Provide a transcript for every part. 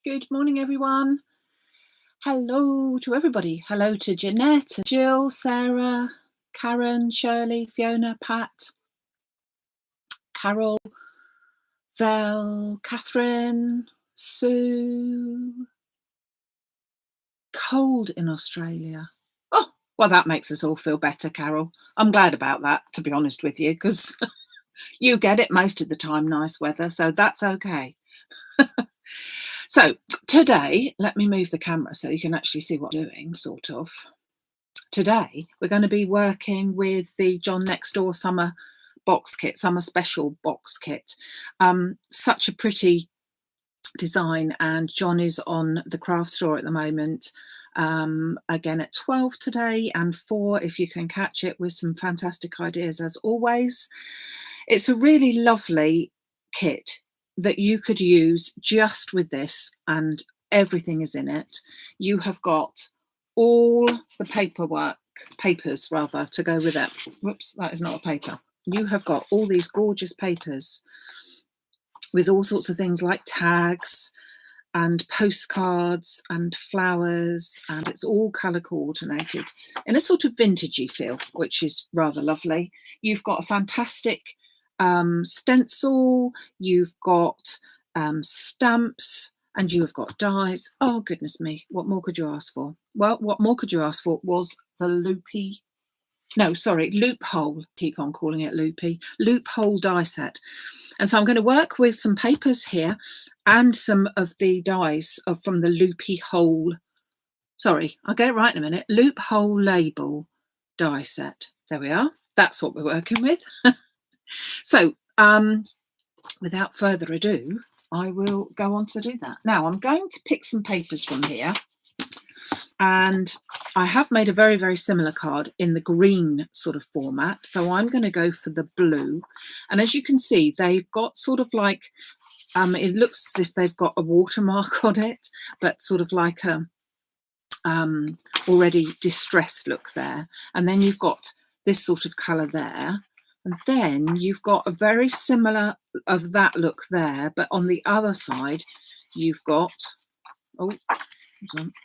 Good morning, everyone. Hello to everybody. Hello to Jeanette, Jill, Sarah, Karen, Shirley, Fiona, Pat, Carol, Vel, Catherine, Sue. Cold in Australia. Oh, well, that makes us all feel better, Carol. I'm glad about that, to be honest with you, because you get it most of the time, nice weather, so that's okay. So today, let me move the camera so you can actually see what I'm doing, sort of. Today, we're going to be working with the John Next Door Summer Box Kit, Summer Special Box Kit. Such a pretty design, and John is on the craft store at the moment, again at 12 today and 4 if you can catch it, with some fantastic ideas as always. It's a really lovely kit that you could use just with this, and everything is in it. You have got all the papers rather to go with it. Whoops, that is not a paper. You have got all these gorgeous papers with all sorts of things like tags and postcards and flowers, and it's all colour coordinated in a sort of vintagey feel, which is rather lovely. You've got a fantastic stencil, you've got stamps, and you have got dies. Oh goodness me, what more could you ask for? Well, what more could you ask for was the loophole, keep on calling it loopy, loophole die set. And so I'm going to work with some papers here and some of the dies from the Loophole, sorry, I'll get it right in a minute, Loophole Label die set. There we are. That's what we're working with. So without further ado, I will go on to do that. Now I'm going to pick some papers from here, and I have made a very, very similar card in the green sort of format. So I'm going to go for the blue. And as you can see, they've got sort of like, it looks as if they've got a watermark on it, but sort of like a already distressed look there. And then you've got this sort of colour there. And then you've got a very similar of that look there, but on the other side, you've got, oh,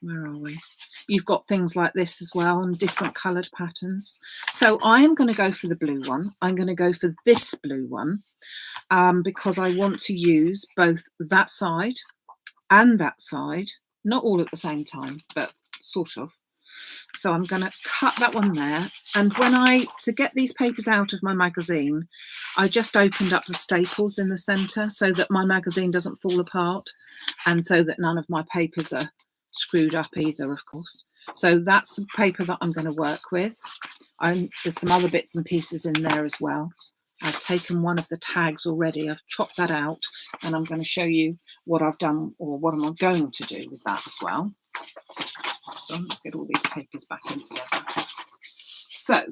where are we? You've got things like this as well, and different coloured patterns. So I am going to go for the blue one. I'm going to go for this blue one because I want to use both that side and that side, not all at the same time, but sort of. So I'm going to cut that one there. And to get these papers out of my magazine, I just opened up the staples in the centre so that my magazine doesn't fall apart, and so that none of my papers are screwed up either, of course. So that's the paper that I'm going to work with. There's some other bits and pieces in there as well. I've taken one of the tags already. I've chopped that out, and I'm going to show you what I've done, or what I'm going to do with that as well. So let's get all these papers back in together. So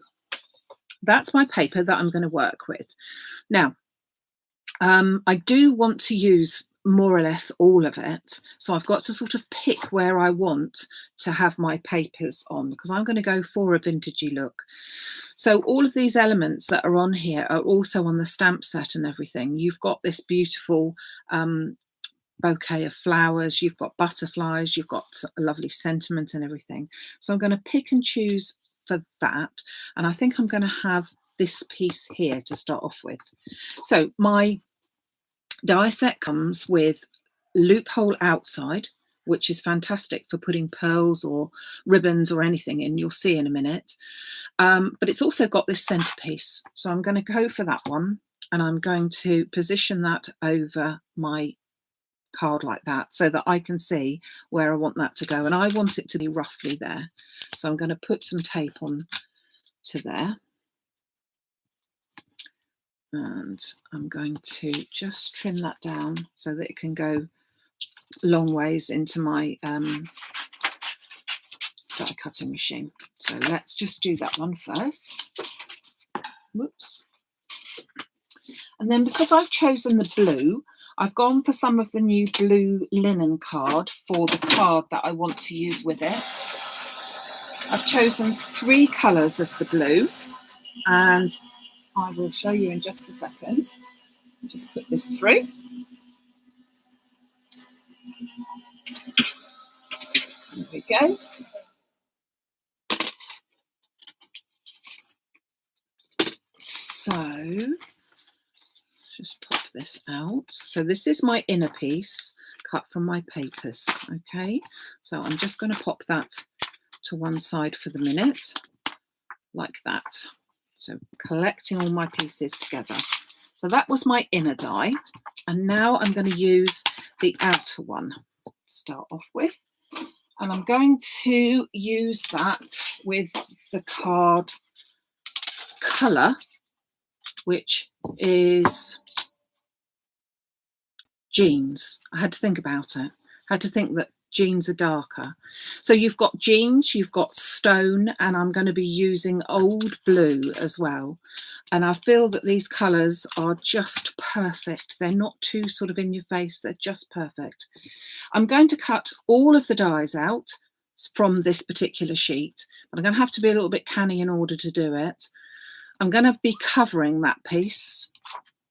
that's my paper that I'm going to work with. Now, I do want to use more or less all of it. So I've got to sort of pick where I want to have my papers on, because I'm going to go for a vintagey look. So all of these elements that are on here are also on the stamp set and everything. You've got this beautiful bouquet of flowers, you've got butterflies, you've got a lovely sentiment and everything. So I'm going to pick and choose for that. And I think I'm going to have this piece here to start off with. So my die set comes with loophole outside, which is fantastic for putting pearls or ribbons or anything in. You'll see in a minute. But it's also got this centerpiece. So I'm going to go for that one, and I'm going to position that over my card like that so that I can see where I want that to go. And I want it to be roughly there. So I'm going to put some tape on to there. And I'm going to just trim that down so that it can go long ways into my die cutting machine. So let's just do that one first. Whoops. And then, because I've chosen the blue, I've gone for some of the new blue linen card for the card that I want to use with it. I've chosen 3 colours of the blue, and I will show you in just a second. Just put this through. we go. So just pop this out. So this is my inner piece cut from my papers. Okay, so I'm just going to pop that to one side for the minute, like that. So collecting all my pieces together. So that was my inner die, and now I'm going to use the outer one to start off with, and I'm going to use that with the card colour, which is jeans. I had to think about it. I had to think that jeans are darker. So you've got jeans, you've got stone, and I'm going to be using old blue as well. And I feel that these colours are just perfect. They're not too sort of in your face. They're just perfect. I'm going to cut all of the dies out from this particular sheet, but I'm going to have to be a little bit canny in order to do it. I'm going to be covering that piece.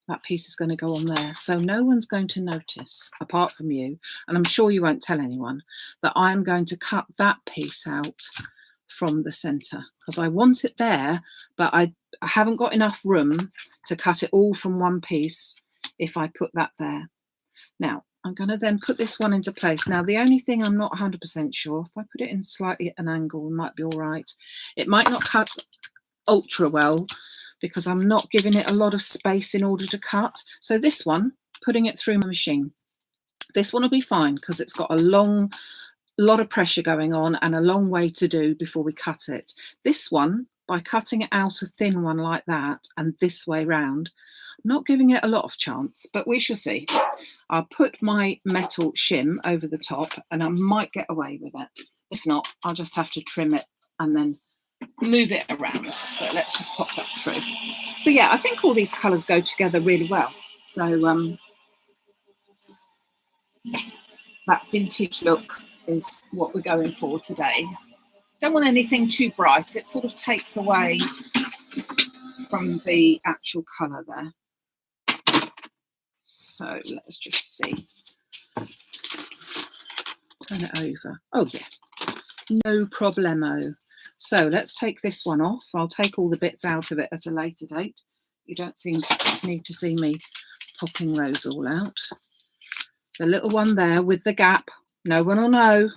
That piece is going to go on there, so no one's going to notice apart from you, and I'm sure you won't tell anyone that I'm going to cut that piece out from the centre, because I want it there, but I haven't got enough room to cut it all from one piece if I put that there. Now I'm going to then put this one into place. Now the only thing I'm not 100% sure, if I put it in slightly at an angle, it might be all right. It might not cut ultra well, because I'm not giving it a lot of space in order to cut. So this one, putting it through my machine, this one will be fine because it's got a lot of pressure going on and a long way to do before we cut it. This one, by cutting it out a thin one like that and this way round, I'm not giving it a lot of chance, but we shall see. I'll put my metal shim over the top and I might get away with it. If not, I'll just have to trim it and then move it around. So let's just pop that through. So yeah, I think all these colours go together really well. So that vintage look is what we're going for today. Don't want anything too bright. It sort of takes away from the actual colour there. So let's just see. Turn it over. Oh yeah, no problemo. So let's take this one off. I'll take all the bits out of it at a later date. You don't seem to need to see me popping those all out. The little one there with the gap, no one will know.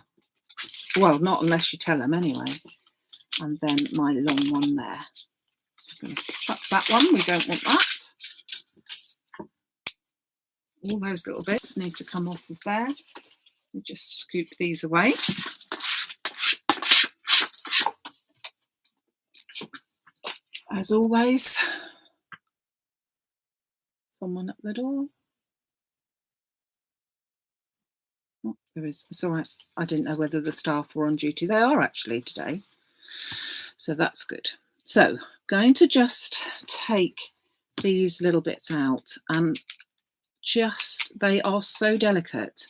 Well, not unless you tell them anyway. And then my long one there. So I'm going to chuck that one. We don't want that. All those little bits need to come off of there. We just scoop these away. As always, someone at the door. Oh, there is. It's all right. I didn't know whether the staff were on duty. They are actually today. So that's good. So going to just take these little bits out, and they are so delicate,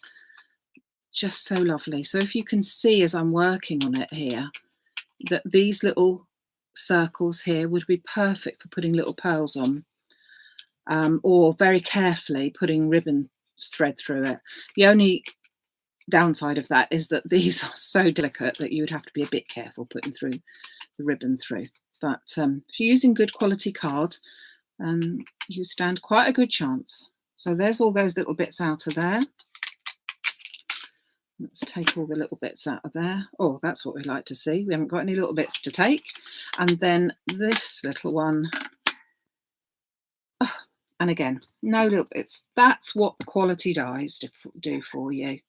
just so lovely. So if you can see as I'm working on it here, that these little circles here would be perfect for putting little pearls on, or very carefully putting ribbon thread through it. The only downside of that is that these are so delicate that you would have to be a bit careful putting through the ribbon through. But if you're using good quality card, you stand quite a good chance. So there's all those little bits out of there. Let's take all the little bits out of there. Oh, that's what we like to see. We haven't got any little bits to take. And then this little one. Oh, and again, no little bits. That's what quality dies do for you.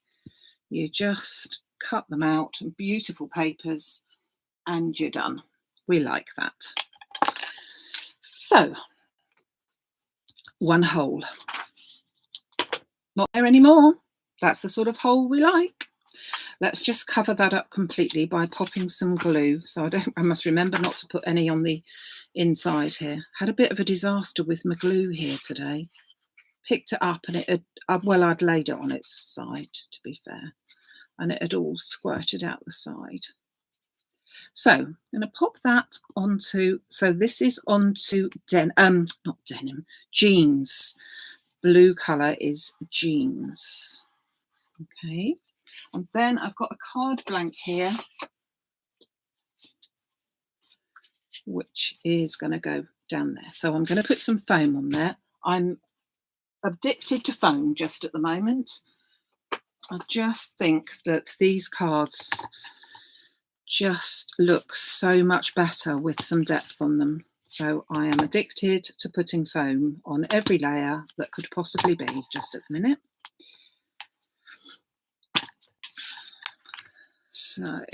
You just cut them out, beautiful papers, and you're done. We like that. So, one hole. Not there anymore. That's the sort of hole we like. Let's just cover that up completely by popping some glue. So I must remember not to put any on the inside here. Had a bit of a disaster with my glue here today. Picked it up and I'd laid it on its side, to be fair, and it had all squirted out the side. So I'm going to pop that onto, so this is onto not denim, jeans. Blue colour is jeans. Okay, And then I've got a card blank here, which is going to go down there. So I'm going to put some foam on there. I'm addicted to foam just at the moment. I just think that these cards just look so much better with some depth on them. So I am addicted to putting foam on every layer that could possibly be just at the minute. So,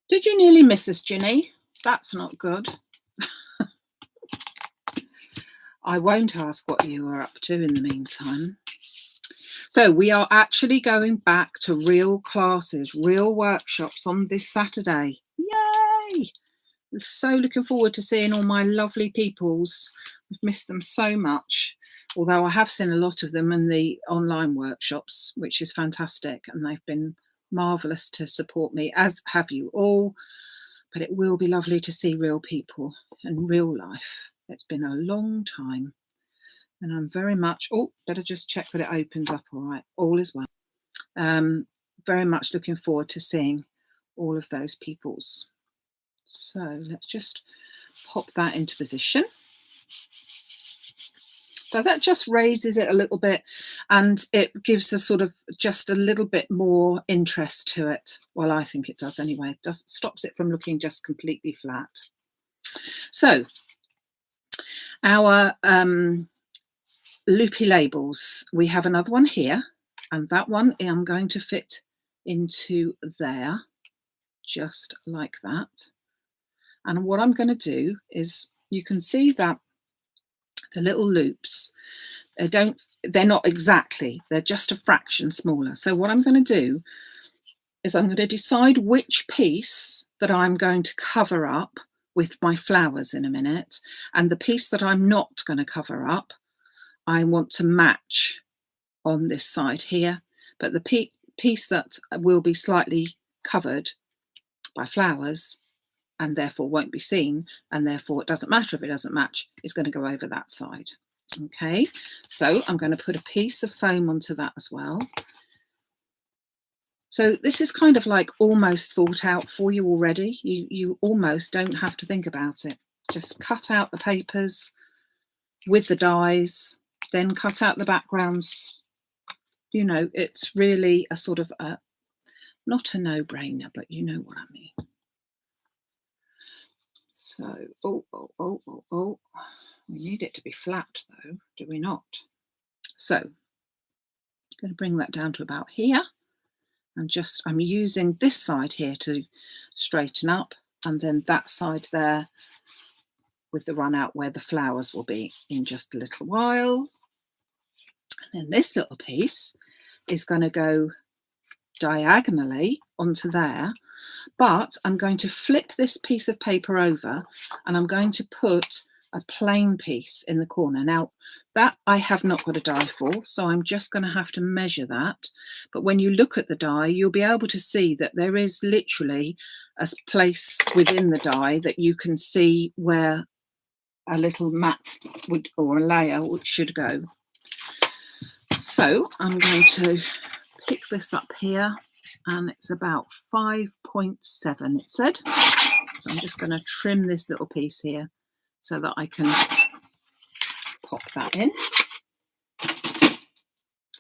did you nearly miss us, Ginny? That's not good. I won't ask what you are up to in the meantime. So we are actually going back to real classes, real workshops on this Saturday. Yay! So looking forward to seeing all my lovely peoples. I've missed them so much, although I have seen a lot of them in the online workshops, which is fantastic, and they've been marvellous to support me, as have you all. But it will be lovely to see real people and real life. It's been a long time, and I'm very much, oh, better just check that it opens up all right. All is well. Very much looking forward to seeing all of those peoples. So let's just pop that into position. So that just raises it a little bit, and it gives us sort of just a little bit more interest to it. Well, I think it does anyway. It just stops it from looking just completely flat. So our loopy labels, we have another one here, and that one I'm going to fit into there, just like that. And what I'm going to do is, you can see that the little loops, they're not exactly, they're just a fraction smaller. So what I'm going to do is I'm going to decide which piece that I'm going to cover up with my flowers in a minute, and the piece that I'm not going to cover up, I want to match on this side here, but the piece that will be slightly covered by flowers and therefore won't be seen, and therefore it doesn't matter if it doesn't match, is going to go over that side. Okay, so I'm going to put a piece of foam onto that as well. So this is kind of like almost thought out for you already. You almost don't have to think about it. Just cut out the papers with the dies, then cut out the backgrounds. You know, it's really a sort of not a no-brainer, but you know what I mean. So, oh, we need it to be flat though, do we not? So I'm going to bring that down to about here, and just, I'm using this side here to straighten up, and then that side there with the run out where the flowers will be in just a little while. And then this little piece is going to go diagonally onto there, but I'm going to flip this piece of paper over, and I'm going to put a plain piece in the corner. Now that I have not got a die for, so I'm just going to have to measure that. But when you look at the die, you'll be able to see that there is literally a place within the die that you can see where a little mat would, or a layer should go. So I'm going to pick this up here, and it's about 5.7 it said. So I'm just going to trim this little piece here so that I can pop that in.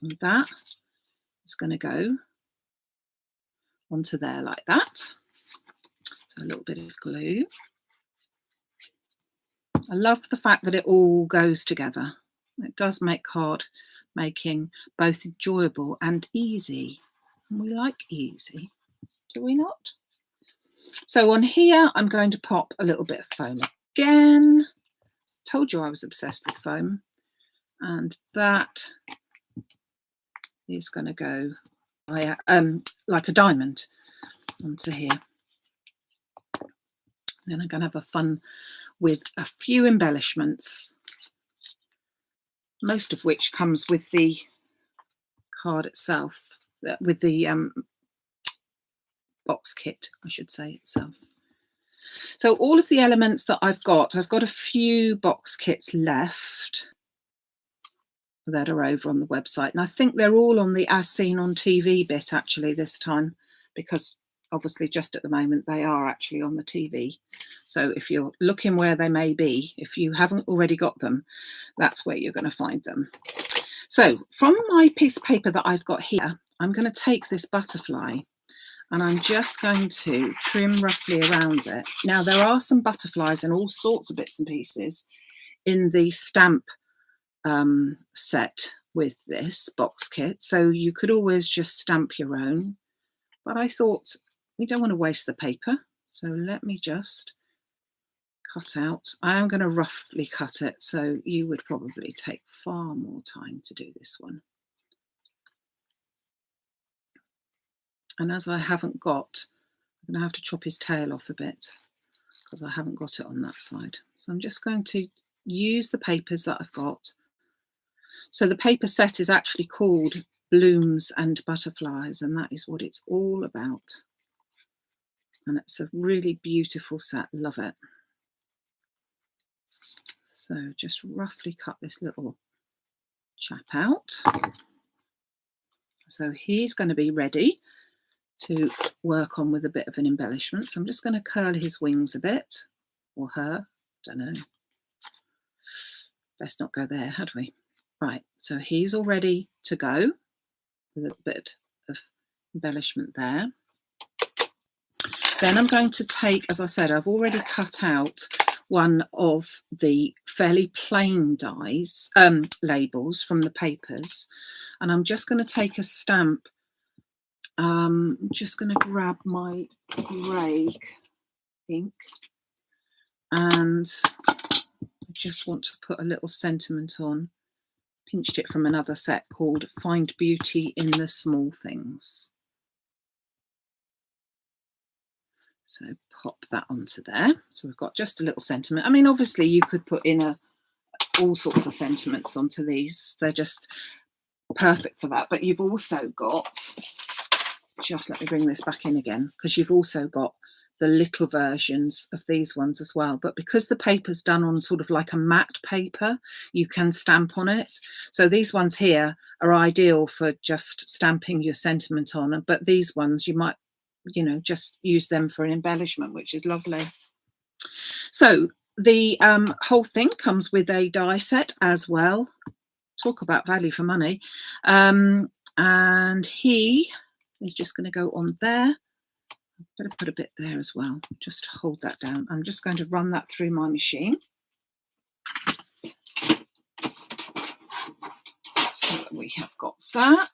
And that is going to go onto there like that. So a little bit of glue. I love the fact that it all goes together. It does make card making both enjoyable and easy. And we like easy, do we not? So on here, I'm going to pop a little bit of foam again. Told you I was obsessed with foam. And that is going to go like a diamond onto here. Then I'm going to have a fun with a few embellishments, most of which comes with the card itself, with the box kit, I should say, itself. So all of the elements that I've got a few box kits left. that are over on the website. And I think they're all on the as seen on TV bit actually this time, because obviously just at the moment they are actually on the TV. So if you're looking where they may be, if you haven't already got them, that's where you're going to find them. So from my piece of paper that I've got here, I'm going to take this butterfly and I'm just going to trim roughly around it. Now there are some butterflies and all sorts of bits and pieces in the stamp set with this box kit, so you could always just stamp your own, but I thought we don't want to waste the paper, so let me just cut out. I am going to roughly cut it, so you would probably take far more time to do this one. And as I haven't got, I'm going to have to chop his tail off a bit because I haven't got it on that side. So I'm just going to use the papers that I've got. So the paper set is actually called Blooms and Butterflies, and that is what it's all about. And it's a really beautiful set, love it. So just roughly cut this little chap out. So he's going to be ready to work on with a bit of an embellishment. So I'm just going to curl his wings a bit, or her, don't know. Best not go there, had we? Right, so he's all ready to go. A little bit of embellishment there. Then I'm going to take, as I said, I've already cut out one of the fairly plain dies, labels from the papers. And I'm just going to take a stamp. I'm just going to grab my grey ink and I just want to put a little sentiment on. Pinched it from another set called Find Beauty in the Small Things. So pop that onto there. So we've got just a little sentiment. I mean, obviously you could put in all sorts of sentiments onto these. They're just perfect for that. But you've also got, just let me bring this back in again, because you've also got the little versions of these ones as well. But because the paper's done on sort of like a matte paper, you can stamp on it. So these ones here are ideal for just stamping your sentiment on. But these ones you might, you know, just use them for an embellishment, which is lovely. So the whole thing comes with a die set as well. Talk about value for money. And he is just going to go on there. Better put a bit there as well. Just hold that down. I'm just going to run that through my machine. So we have got that.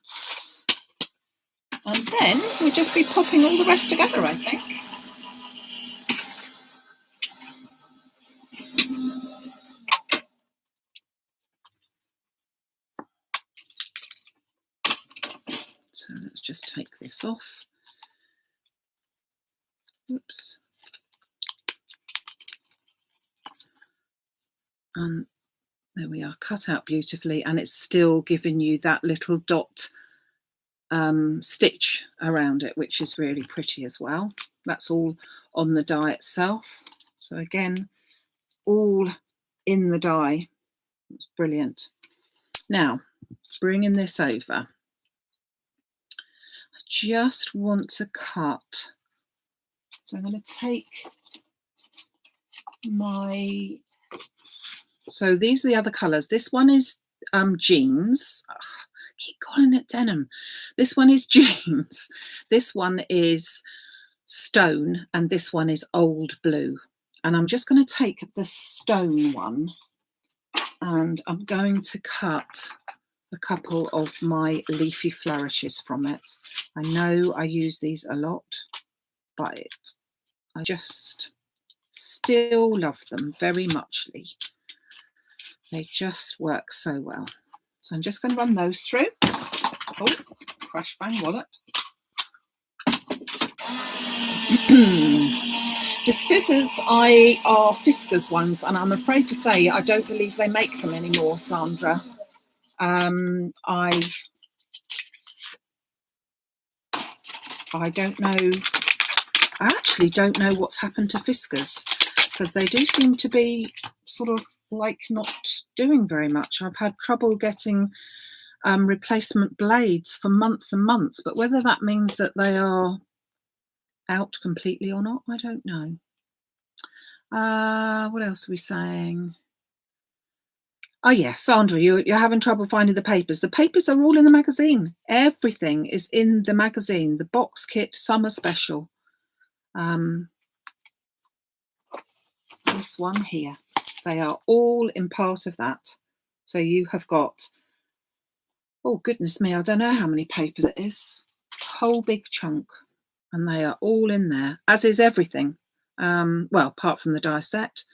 And then we'll just be popping all the rest together, I think. So let's just take this off. Oops. And there we are, cut out beautifully, and it's still giving you that little dot stitch around it, which is really pretty as well. That's all on the die itself. So again, all in the die. It's brilliant. Now, bringing this over, I just want to cut. So I'm going to take my, so these are the other colours. This one is jeans. Ugh, keep calling it denim. This one is jeans. This one is stone, and this one is old blue. And I'm just going to take the stone one and I'm going to cut a couple of my leafy flourishes from it. I know I use these a lot, but I just still love them very muchly. They just work so well. So I'm just going to run those through. Oh, crash bang wallet. The scissors are Fiskars ones, and I'm afraid to say I don't believe they make them anymore, Sandra. I don't know. I actually don't know what's happened to Fiskars, because they do seem to be sort of like not doing very much. I've had trouble getting replacement blades for months and months, but whether that means that they are out completely or not, I don't know. What else are we saying? Oh yeah, Sandra, you're having trouble finding the papers. The papers are all in the magazine. Everything is in the magazine. The box kit summer special. This one here. They are all in part of that. So you have got, oh goodness me, I don't know how many papers it is. Whole big chunk. And they are all in there, as is everything. Well, apart from the die set.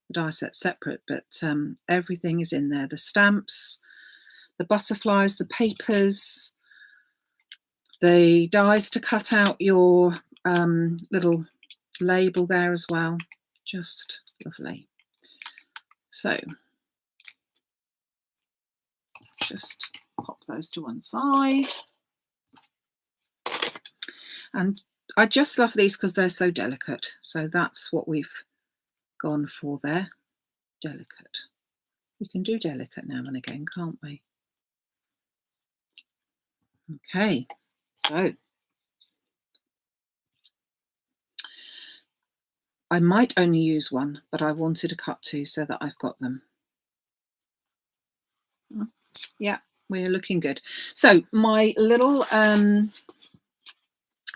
The die set's separate, but everything is in there. The stamps, the butterflies, the papers, the dies to cut out your little label there as well. Just lovely. So just pop those to one side. And I just love these because they're so delicate. So that's what we've gone for there. Delicate. We can do delicate now and again, can't we? Okay, so I might only use one, but I wanted to cut two so that I've got them. Yeah, we're looking good. So my little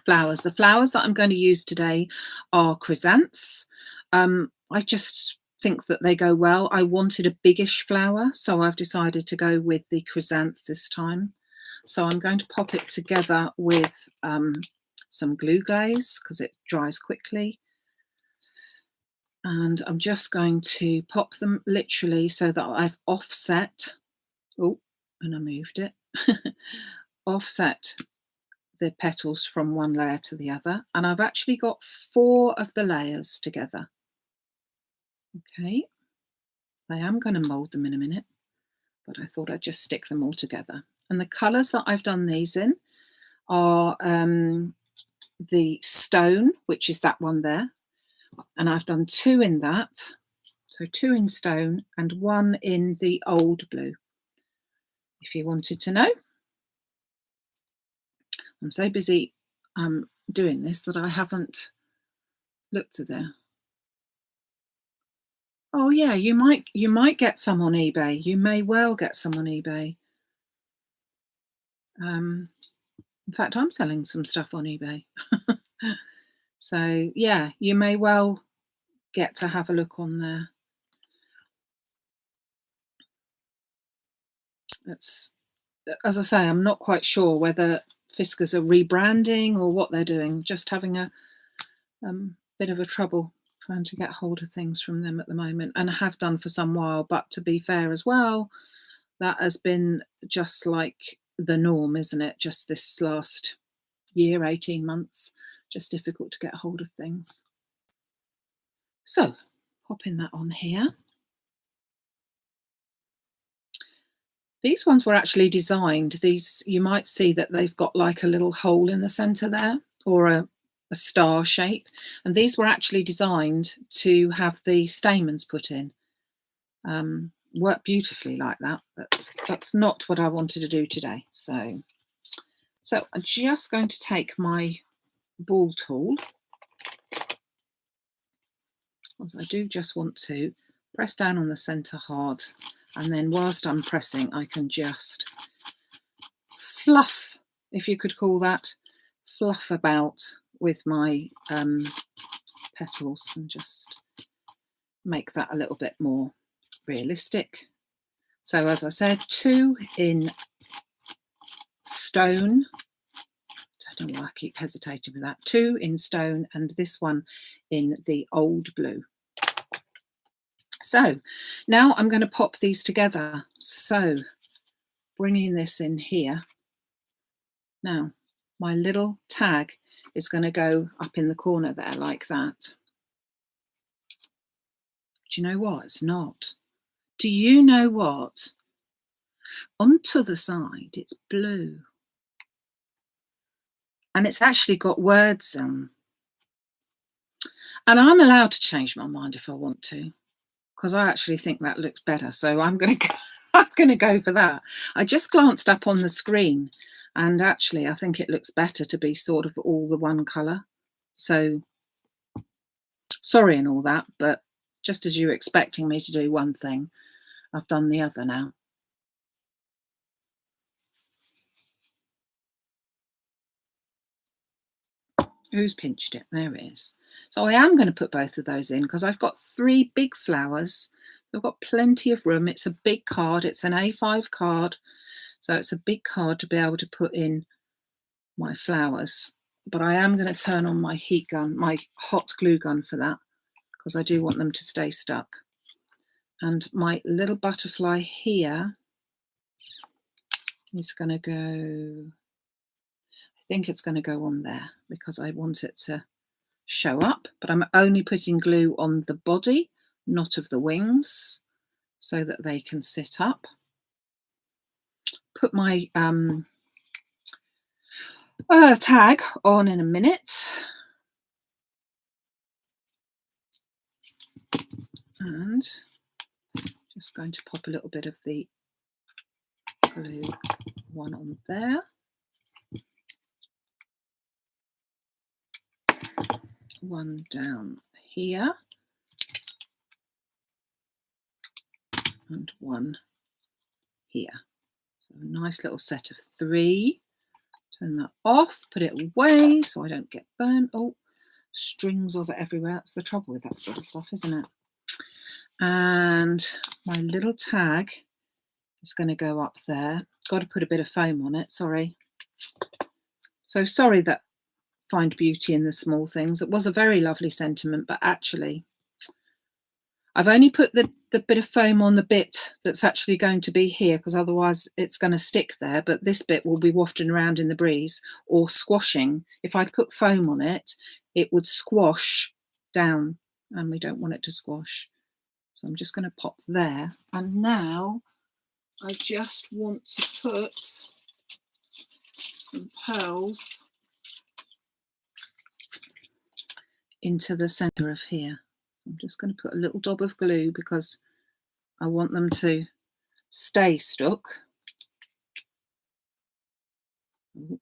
flowers, the flowers that I'm going to use today are chrysanths. I just think that they go well. I wanted a biggish flower, so I've decided to go with the chrysanths this time. So I'm going to pop it together with some glue glaze because it dries quickly. And I'm just going to pop them literally so that I've offset. Oh, and I moved it. Offset the petals from one layer to the other. And I've actually got 4 of the layers together. Okay. I am going to mold them in a minute, but I thought I'd just stick them all together. And the colours that I've done these in are the stone, which is that one there. And I've done 2 in that. So 2 in stone and 1 in the old blue, if you wanted to know. I'm so busy doing this that I haven't looked at it. Oh yeah, you might get some on eBay. You may well get some on eBay. In fact, I'm selling some stuff on eBay. So yeah, you may well get to have a look on there. It's, as I say, I'm not quite sure whether Fiskars are rebranding or what they're doing. Just having a bit of a trouble trying to get hold of things from them at the moment, and I have done for some while. But to be fair as well, that has been just like the norm, isn't it? Just this last year, 18 months, just difficult to get hold of things. So popping that on here. These ones were actually designed. These, you might see that they've got like a little hole in the center there, or a star shape. And these were actually designed to have the stamens put in. Work beautifully like that, but that's not what I wanted to do today. So I'm just going to take my ball tool, because I do just want to press down on the center hard, and then whilst I'm pressing I can just fluff, if you could call that, fluff about with my petals and just make that a little bit more realistic. So as I said, 2 in stone. I don't know why I keep hesitating with that. 2 in stone and this one in the old blue. So now I'm going to pop these together. So bringing this in here. Now my little tag is going to go up in the corner there like that. Do you know what? It's not. Do you know what? Onto the side, it's blue. And it's actually got words on. And I'm allowed to change my mind if I want to, because I actually think that looks better. So I'm going to I'm going to go for that. I just glanced up on the screen, and actually I think it looks better to be sort of all the one colour. So sorry and all that, but just as you were expecting me to do one thing, I've done the other now. Who's pinched it? There it is. So I am going to put both of those in because I've got 3 big flowers. I've got plenty of room. It's a big card. It's an A5 card. So it's a big card to be able to put in my flowers. But I am going to turn on my heat gun, my hot glue gun for that, because I do want them to stay stuck. And my little butterfly here is going to go, I think it's going to go on there because I want it to show up, but I'm only putting glue on the body, not of the wings, so that they can sit up. Put my tag on in a minute. And just going to pop a little bit of the glue one on there. One down here. And one here. So a nice little set of 3. Turn that off, put it away so I don't get burnt. Oh, strings of it everywhere. That's the trouble with that sort of stuff, isn't it? And my little tag is going to go up there. Got to put a bit of foam on it, sorry. So sorry that find beauty in the small things. It was a very lovely sentiment, but actually I've only put the bit of foam on the bit that's actually going to be here, because otherwise it's going to stick there, but this bit will be wafting around in the breeze or squashing. If I'd put foam on it, it would squash down, and we don't want it to squash. So I'm just going to pop there. And now I just want to put some pearls into the centre of here. I'm just going to put a little dab of glue because I want them to stay stuck. I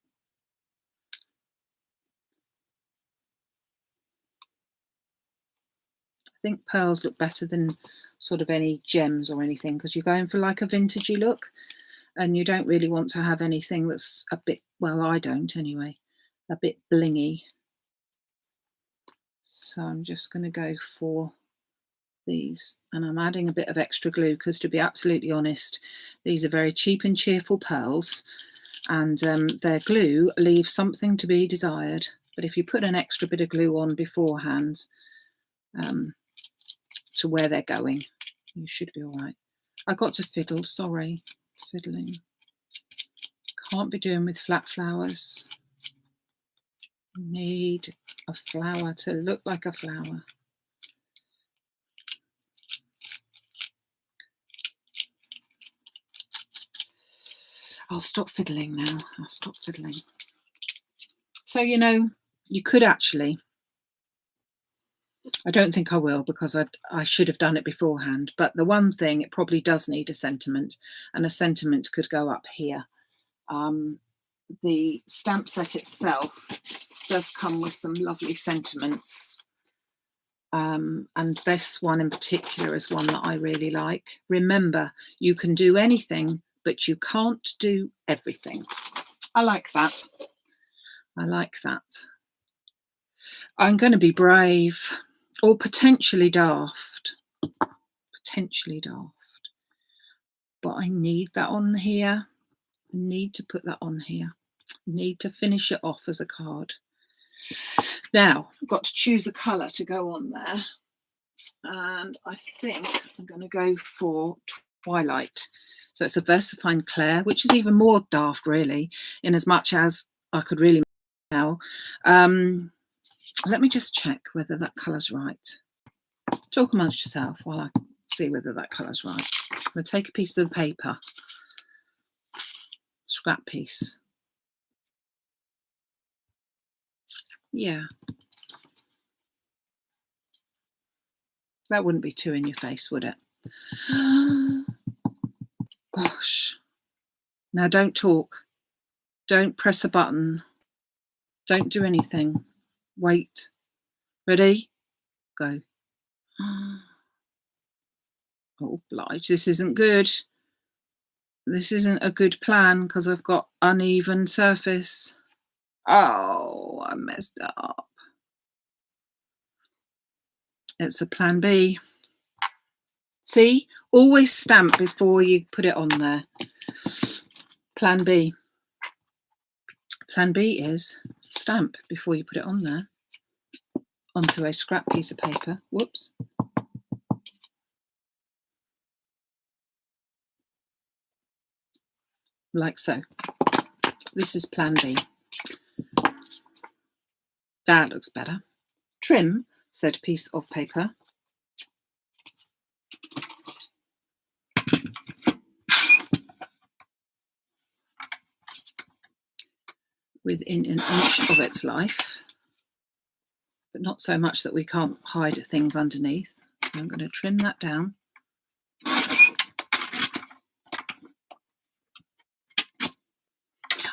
think pearls look better than sort of any gems or anything, because you're going for like a vintagey look, and you don't really want to have anything that's a bit, well, I don't anyway, a bit blingy. So I'm just going to go for these, and I'm adding a bit of extra glue because, to be absolutely honest, these are very cheap and cheerful pearls, and their glue leaves something to be desired. But if you put an extra bit of glue on beforehand to where they're going, you should be all right. I got to fiddle, sorry, fiddling. Can't be doing with flat flowers. Need a flower to look like a flower. I'll stop fiddling now. I'll stop fiddling. So, you know, you could actually, I don't think I will, because I should have done it beforehand. But the one thing, it probably does need a sentiment, and a sentiment could go up here. The stamp set itself does come with some lovely sentiments. And this one in particular is one that I really like. Remember, you can do anything, but you can't do everything. I like that. I like that. I'm going to be brave, or potentially daft. Potentially daft. But I need that on here. I need to put that on here. I need to finish it off as a card. Now, I've got to choose a colour to go on there. And I think I'm going to go for Twilight. So it's a VersaFine Clair, which is even more daft, really, in as much as I could really now. Let me just check whether that colour's right. Talk amongst yourself while I see whether that colour's right. I'm going to take a piece of the paper, scrap piece. Yeah. That wouldn't be too in your face, would it? Gosh. Now don't talk. Don't press the button. Don't do anything. Wait. Ready? Go. Oh, blige, this isn't good. This isn't a good plan because I've got uneven surface. Oh, I messed up. It's a plan B. See, always stamp before you put it on there. Plan B. Plan B is stamp before you put it on there onto a scrap piece of paper. Whoops. Like so. This is plan B. That looks better. Trim said piece of paper. Within an inch of its life, but not so much that we can't hide things underneath. I'm going to trim that down.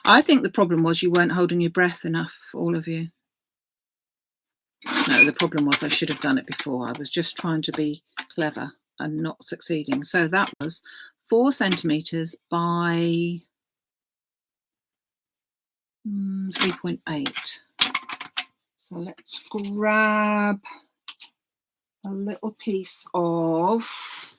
I think the problem was you weren't holding your breath enough, all of you. No, the problem was I should have done it before. I was just trying to be clever and not succeeding. So that was 4 centimetres by 3.8. So let's grab a little piece of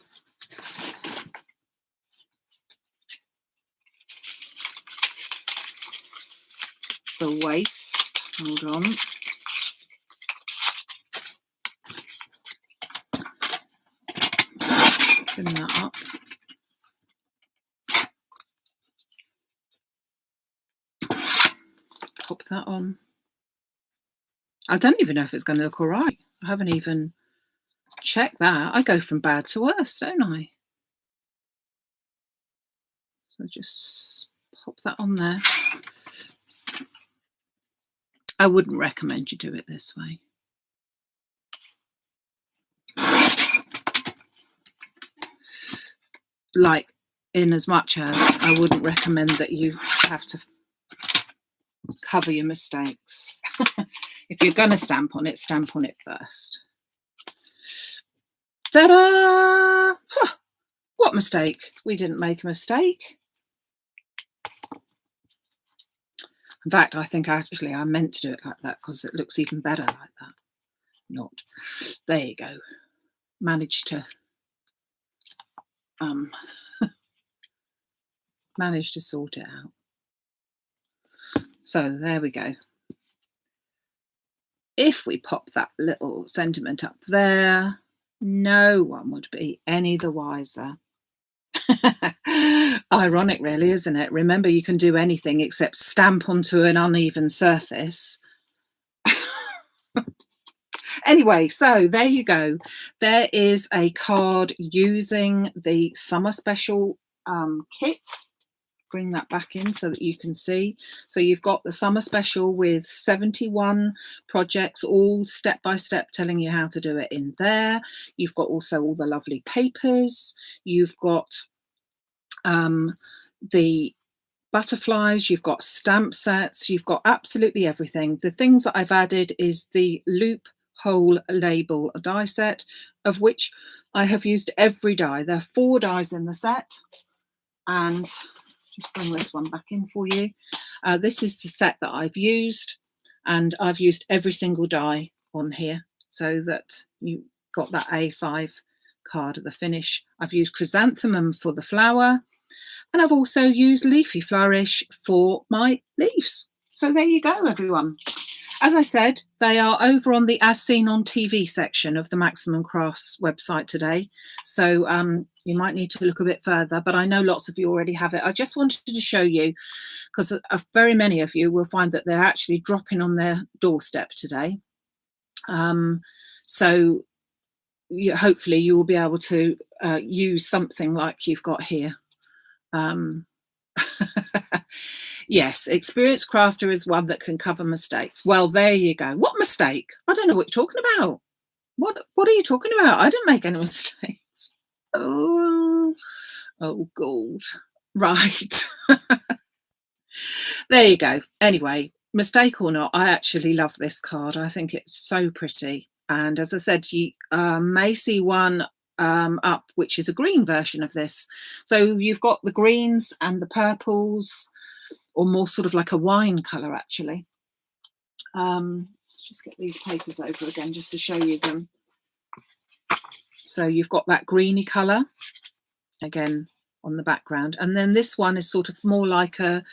the waste. Hold on. Trim that up. Pop that on. I don't even know if it's going to look all right. I haven't even checked that. I go from bad to worse, don't I? So just pop that on there. I wouldn't recommend you do it this way. Like, in as much as I wouldn't recommend that you have to cover your mistakes. If you're going to stamp on it first. Ta-da! Huh. What mistake? We didn't make a mistake. In fact, I think actually I meant to do it like that because it looks even better like that. Not. There you go. Managed to sort it out. So there we go. If we pop that little sentiment up there, no one would be any the wiser. Ironic, really, isn't it? Remember, you can do anything except stamp onto an uneven surface. Anyway, so there you go. There is a card using the summer special kit. Bring that back in so that you can see. So you've got the summer special with 71 projects, all step by step telling you how to do it in there. You've got also all the lovely papers. You've got the butterflies, you've got stamp sets, you've got absolutely everything. The things that I've added is the Loophole Label die set, of which I have used every die. There are 4 dies in the set, and just bring this one back in for you. This is the set that I've used, and I've used every single die on here so that you got that A5 card at the finish. I've used Chrysanthemum for the flower, and I've also used Leafy Flourish for my leaves. So there you go, everyone. As I said, they are over on the As Seen on TV section of the Maximum Crafts website today. So you might need to look a bit further, but I know lots of you already have it. I just wanted to show you, because very many of you will find that they're actually dropping on their doorstep today. So hopefully you will be able to use something like you've got here. Yes, experienced crafter is one that can cover mistakes. Well, there you go. What mistake? I don't know what you're talking about. What are you talking about? I didn't make any mistakes. Oh, oh God. Right. There you go. Anyway, mistake or not, I actually love this card. I think it's so pretty. And as I said, you may see one up, which is a green version of this. So you've got the greens and the purples, or more sort of like a wine colour, actually. Let's just get these papers over again just to show you them. So you've got that greeny colour, again, on the background. And then this one is sort of more like a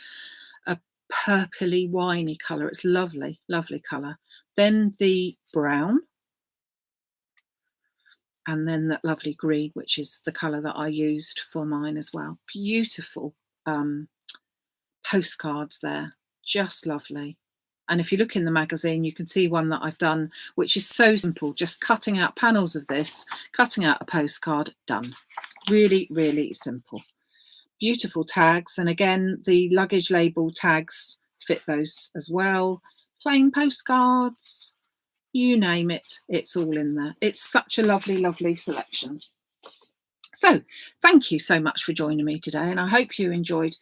purpley winey colour. It's lovely, lovely colour. Then the brown, and then that lovely green, which is the colour that I used for mine as well. Beautiful postcards there, just lovely. And if you look in the magazine, you can see one that I've done, which is so simple, just cutting out panels of this, cutting out a postcard, done. Really, really simple. Beautiful tags, and again the luggage label tags fit those as well. Plain postcards, you name it, it's all in there. It's such a lovely, lovely selection. So thank you so much for joining me today, and I hope you enjoyed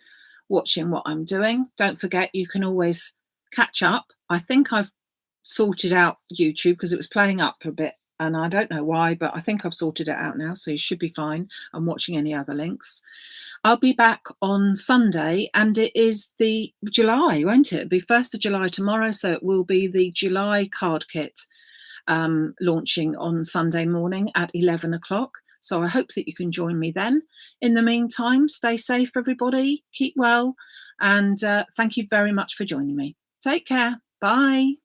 watching what I'm doing. Don't forget, you can always catch up. I think I've sorted out YouTube because it was playing up a bit and I don't know why, but I think I've sorted it out now, so you should be fine. I'm watching any other links. I'll be back on Sunday, and it is the July, won't it? It'll be 1st of July tomorrow, so it will be the July card kit launching on Sunday morning at 11 o'clock. So I hope that you can join me then. In the meantime, stay safe, everybody. Keep well, and thank you very much for joining me. Take care. Bye.